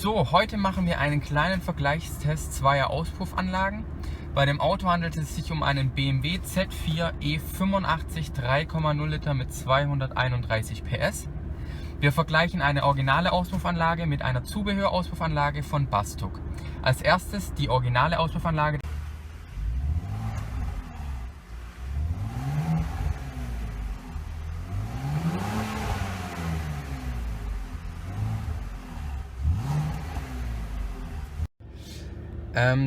So, heute machen wir einen kleinen Vergleichstest zweier Auspuffanlagen. Bei dem Auto handelt es sich um einen BMW Z4 E85 3,0 Liter mit 231 PS. Wir vergleichen eine originale Auspuffanlage mit einer Zubehörauspufanlage von Bastuk. Als erstes die originale Auspuffanlage.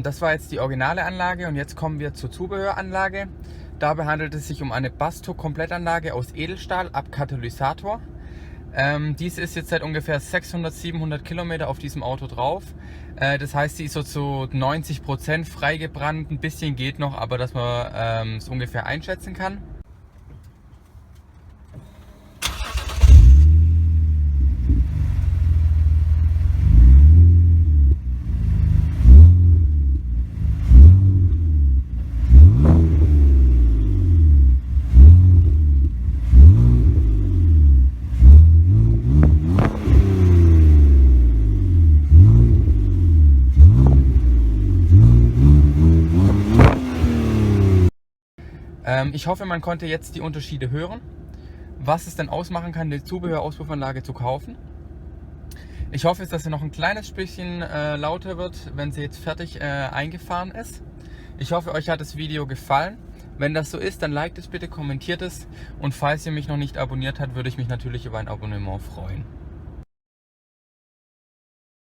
Das war jetzt die originale Anlage und jetzt kommen wir zur Zubehöranlage. Dabei handelt es sich um eine Bastuk Komplettanlage aus Edelstahl ab Katalysator. Diese ist jetzt seit ungefähr 600-700 Kilometer auf diesem Auto drauf. Das heißt, sie ist so zu 90% freigebrannt. Ein bisschen geht noch, aber dass man es ungefähr einschätzen kann. Ich hoffe, man konnte jetzt die Unterschiede hören, was es denn ausmachen kann, eine Zubehörauspufanlage zu kaufen. Ich hoffe, dass sie noch ein kleines bisschen lauter wird, wenn sie jetzt fertig eingefahren ist. Ich hoffe, euch hat das Video gefallen. Wenn das so ist, dann liked es bitte, kommentiert es und falls ihr mich noch nicht abonniert habt, würde ich mich natürlich über ein Abonnement freuen.